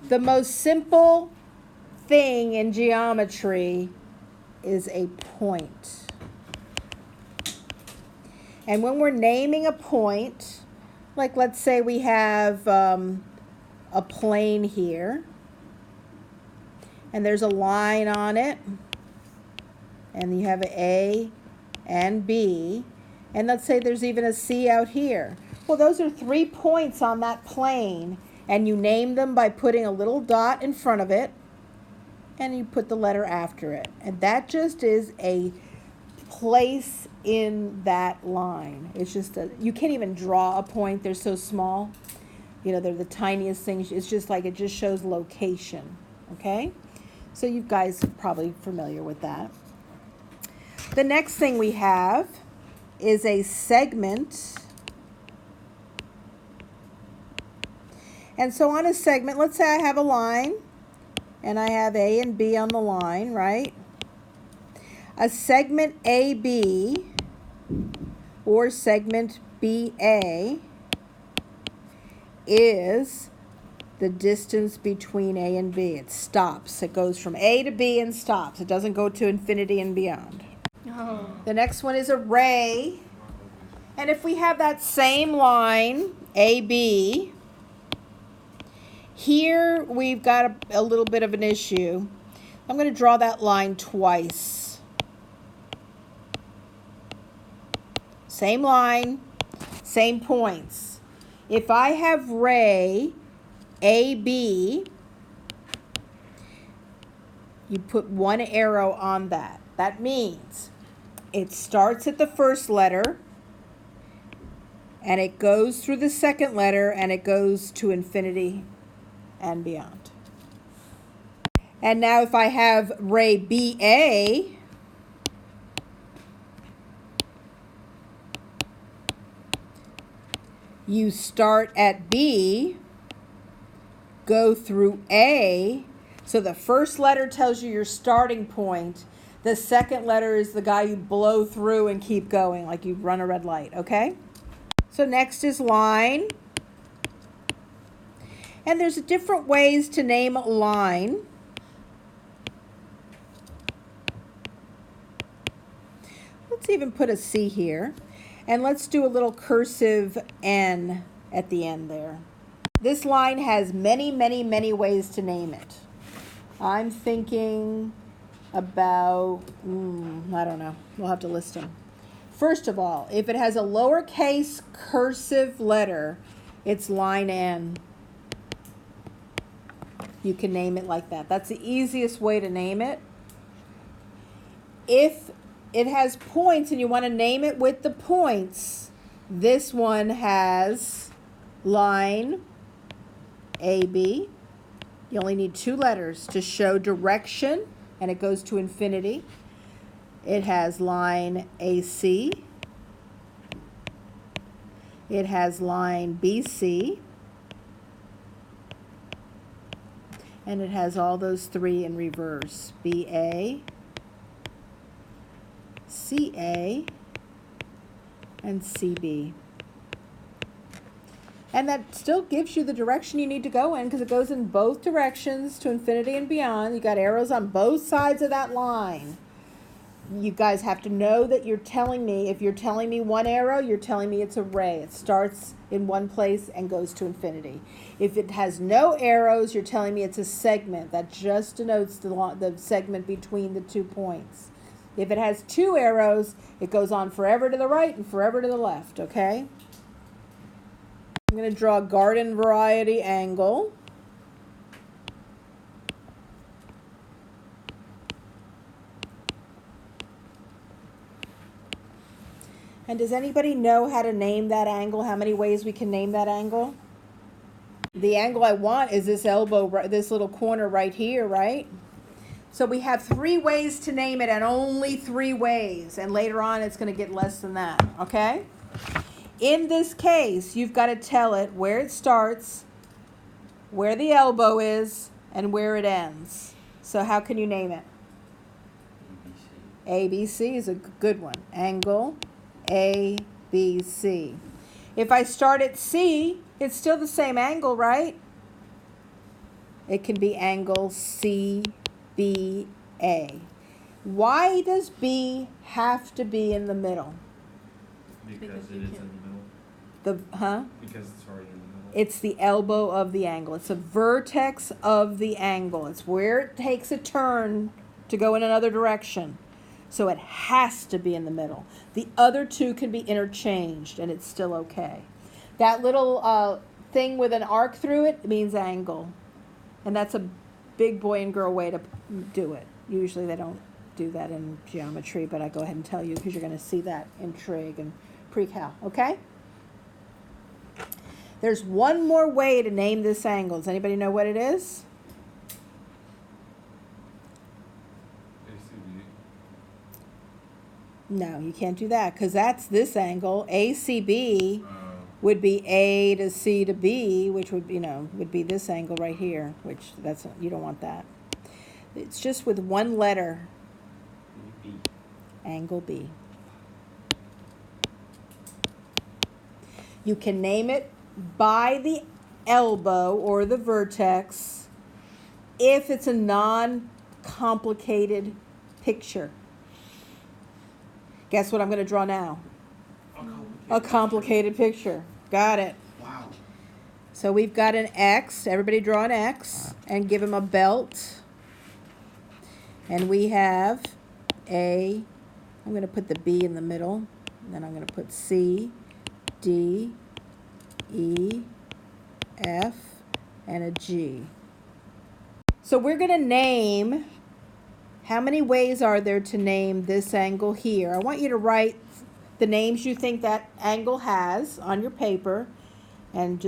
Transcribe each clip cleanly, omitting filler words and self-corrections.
The most simple thing in geometry is a point. And when we're naming a point, like let's say we have a plane here, and there's a line on it, and you have an A and B, and let's say there's even a C out here. Well, those are 3 points on that plane, and you name them by putting a little dot in front of it, and you put the letter after it. And that just is a place in that line. It's just you can't even draw a point. They're so small. You know, they're the tiniest things. It's just like it just shows location. Okay? So you guys are probably familiar with that. The next thing we have is a segment. And so on a segment, let's say I have a line, and I have A and B on the line, right? A segment AB or segment BA is the distance between A and B. It stops. It goes from A to B and stops. It doesn't go to infinity and beyond. Oh. The next one is a ray. And if we have that same line, AB, here we've got a little bit of an issue. I'm going to draw that line twice. Same line, same points. If I have ray AB, you put 1 arrow on that. That means it starts at the first letter, and it goes through the second letter, and it goes to infinity and beyond. And now if I have ray BA, you start at B, go through A. So the first letter tells you your starting point. The second letter is the guy you blow through and keep going, like you run a red light, okay? So next is line. And there's different ways to name a line. Let's even put a C here. And let's do a little cursive N at the end there. This line has many, many, many ways to name it. I'm thinking about, I don't know. We'll have to list them. First of all, if it has a lowercase cursive letter, it's line N. You can name it like that. That's the easiest way to name it. If it has points and you want to name it with the points, this one has line AB. You only need 2 letters to show direction, and it goes to infinity. It has line AC. It has line BC. And it has all those 3 in reverse. BA, CA, and CB. And that still gives you the direction you need to go in, because it goes in both directions to infinity and beyond. You got arrows on both sides of that line. You guys have to know that you're telling me, if you're telling me 1 arrow, you're telling me it's a ray. It starts in one place and goes to infinity. If it has no arrows, you're telling me it's a segment. That just denotes the segment between the 2 points. If it has 2 arrows, it goes on forever to the right and forever to the left, okay? I'm going to draw a garden variety angle. And does anybody know how to name that angle? How many ways we can name that angle? The angle I want is this elbow, this little corner right here, right? So we have 3 ways to name it, and only 3 ways. And later on, it's going to get less than that, okay? In this case, you've got to tell it where it starts, where the elbow is, and where it ends. So how can you name it? ABC is a good one. Angle ABC. If I start at C, it's still the same angle, right? it can be angle CBA. Why does B have to be in the middle? Because it is in the middle. Because it's already in the middle. It's the elbow of the angle. It's a vertex of the angle. It's where it takes a turn to go in another direction. So it has to be in the middle. The other two can be interchanged and it's still okay. That little thing with an arc through it means angle. And that's a big boy and girl way to do it. Usually they don't do that in geometry, but I go ahead and tell you because you're going to see that in trig and pre-cal, okay? There's one more way to name this angle. Does anybody know what it is? ACB. No, you can't do that because that's this angle. ACB would be A to C to B, which would, would be this angle right here, which you don't want that. It's just with one letter. B. Angle B. You can name it by the elbow or the vertex if it's a non-complicated picture. Guess what I'm going to draw now? A complicated picture. Got it. Wow. So we've got an X. Everybody draw an X and give him a belt. And we have I'm going to put the B in the middle. And then I'm going to put C, D, E, F, and a G. So we're going to name, how many ways are there to name this angle here? I want you to write the names you think that angle has on your paper, and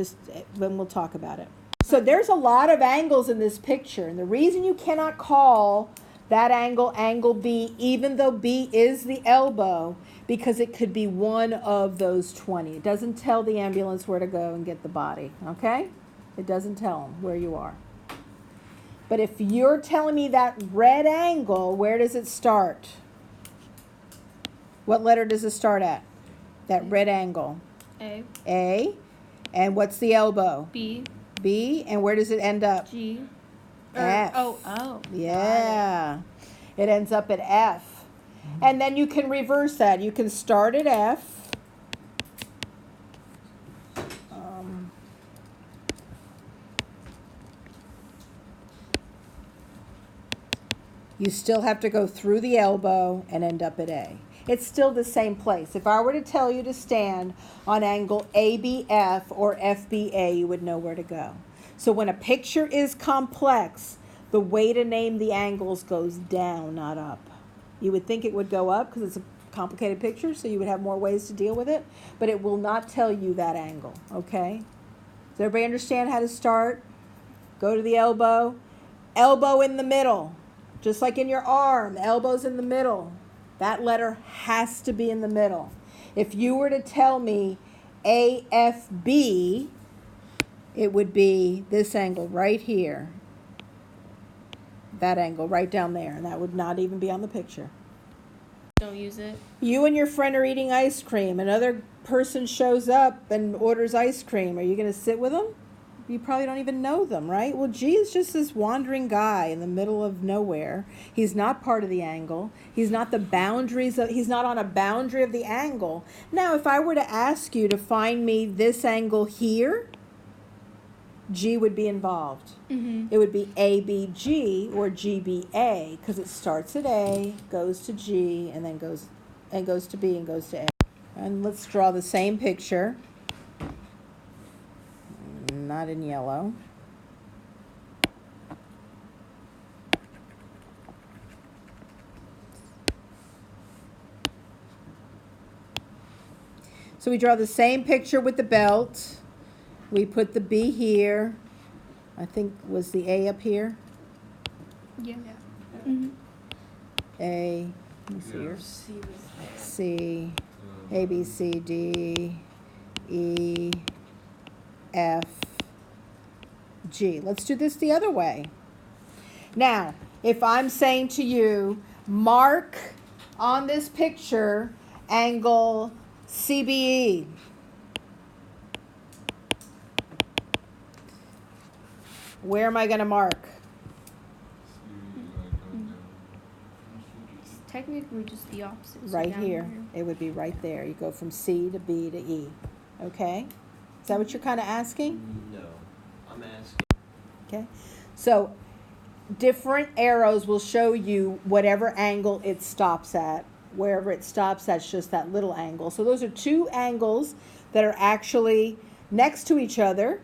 then we'll talk about it. So there's a lot of angles in this picture, and the reason you cannot call that angle angle B, even though B is the elbow, because it could be one of those 20. It doesn't tell the ambulance where to go and get the body, okay? It doesn't tell them where you are. But if you're telling me that red angle, where does it start? What letter does it start at? That red angle. A. A. And what's the elbow? B. B. And where does it end up? G. F. Oh. Yeah. It ends up at F. And then you can reverse that. You can start at F. You still have to go through the elbow and end up at A. It's still the same place. If I were to tell you to stand on angle ABF or FBA, you would know where to go. So when a picture is complex, the way to name the angles goes down, not up. You would think it would go up because it's a complicated picture, so you would have more ways to deal with it, but it will not tell you that angle, okay? Does everybody understand how to start? Go to the elbow. Elbow in the middle. Just like in your arm, elbow's in the middle. That letter has to be in the middle. If you were to tell me AFB, it would be this angle right here. That angle right down there, and that would not even be on the picture. Don't use it. You and your friend are eating ice cream. Another person shows up and orders ice cream. Are you going to sit with them? You probably don't even know them, right? Well, G is just this wandering guy in the middle of nowhere. He's not part of the angle. He's not he's not on a boundary of the angle. Now, if I were to ask you to find me this angle here, G would be involved. Mm-hmm. It would be ABG or GBA because it starts at A, goes to G, and then goes to B and goes to A. And let's draw the same picture. Not in yellow. So we draw the same picture with the belt. We put the B here. I think was the A up here. Yeah. Mm-hmm. A. Let me see here. C. A, B, C, D, E, F, G. Let's do this the other way. Now, if I'm saying to you, mark on this picture angle CBE. Where am I going to mark? It's technically just the opposite. So Right down here. It would be right there. You go from C to B to E. Okay? Is that what you're kind of asking? No, I'm asking. Okay? So different arrows will show you whatever angle it stops at. Wherever it stops, that's just that little angle. So those are two angles that are actually next to each other.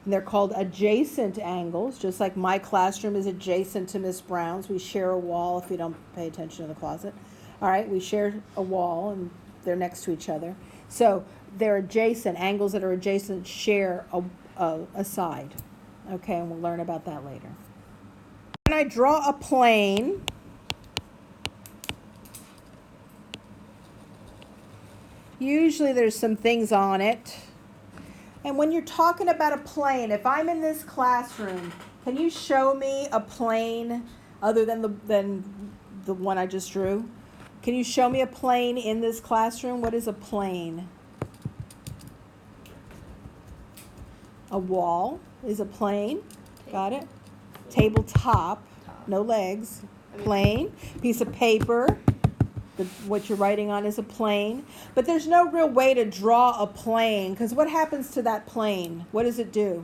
And they're called adjacent angles, just like my classroom is adjacent to Miss Brown's. We share a wall if you don't pay attention to the closet. All right, we share a wall and they're next to each other. So they're adjacent. Angles that are adjacent share a side. Okay, and we'll learn about that later. When I draw a plane, usually there's some things on it. And when you're talking about a plane, if I'm in this classroom, can you show me a plane other than the one I just drew? Can you show me a plane in this classroom? What is a plane? A wall is a plane. Got it? Tabletop, no legs. Plane. Piece of paper. What you're writing on is a plane. But there's no real way to draw a plane, because what happens to that plane? What does it do?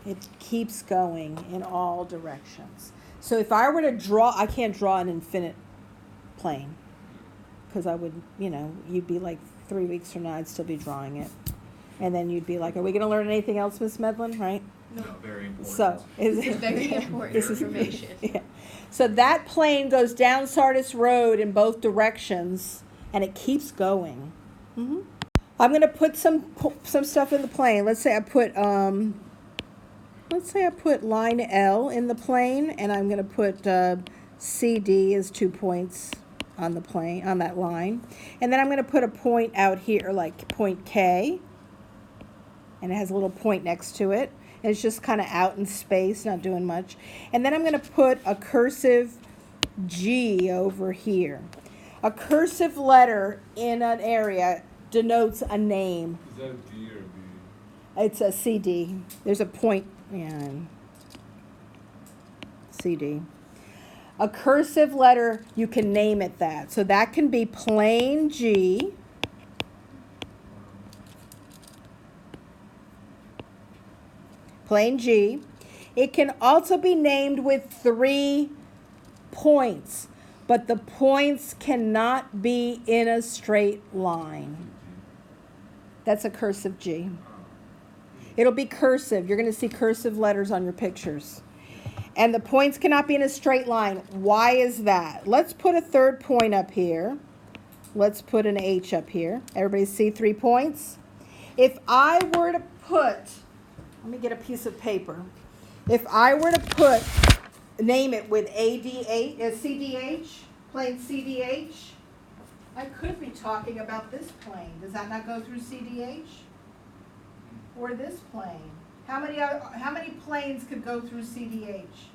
It keeps going in all directions. So if I were to draw, I can't draw an infinite plane, because I would, you'd be like 3 weeks from now, I'd still be drawing it. And then you'd be like, are we going to learn anything else, Miss Medlin, right? No, very important. So, This is very important information. Yeah. So that plane goes down Sardis Road in both directions, and it keeps going. Mm-hmm. I'm going to put some stuff in the plane. Let's say I put line L in the plane, and I'm going to put CD as 2 points on the plane, on that line. And then I'm going to put a point out here, like point K, and it has a little point next to it. And it's just kind of out in space, not doing much. And then I'm going to put a cursive G over here. A cursive letter in an area denotes a name. Is that D or B? It's a CD. There's a point, CD. A cursive letter, you can name it that. So that can be plain G. Plain G. It can also be named with 3 points, but the points cannot be in a straight line. That's a cursive G. It'll be cursive. You're going to see cursive letters on your pictures. And the points cannot be in a straight line. Why is that? Let's put a third point up here. Let's put an H up here. Everybody see 3 points? If I were to put... Let me get a piece of paper. If I were to name it with CDH, plain CDH, I could be talking about this plane. Does that not go through CDH? Or this plane? How many planes could go through CDH?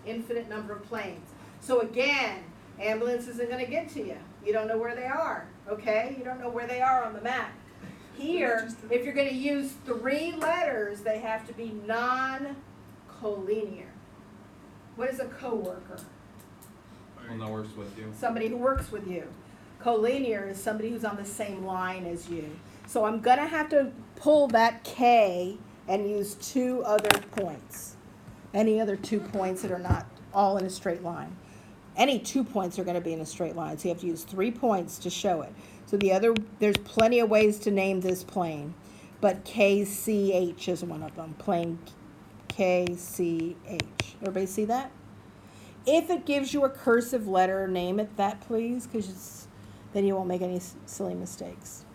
Infinite number of planes. So again, ambulance isn't going to get to you. You don't know where they are, okay? You don't know where they are on the map. Here, if you're going to use 3 letters, they have to be non-collinear. What is a coworker? One that works with you. Somebody who works with you. Collinear is somebody who's on the same line as you. So I'm going to have to pull that K and use 2 other points. Any other 2 points that are not all in a straight line. Any 2 points are going to be in a straight line, so you have to use 3 points to show it. So there's plenty of ways to name this plane, but KCH is one of them. Plane KCH. Everybody see that? If it gives you a cursive letter, name it that, please, because then you won't make any silly mistakes.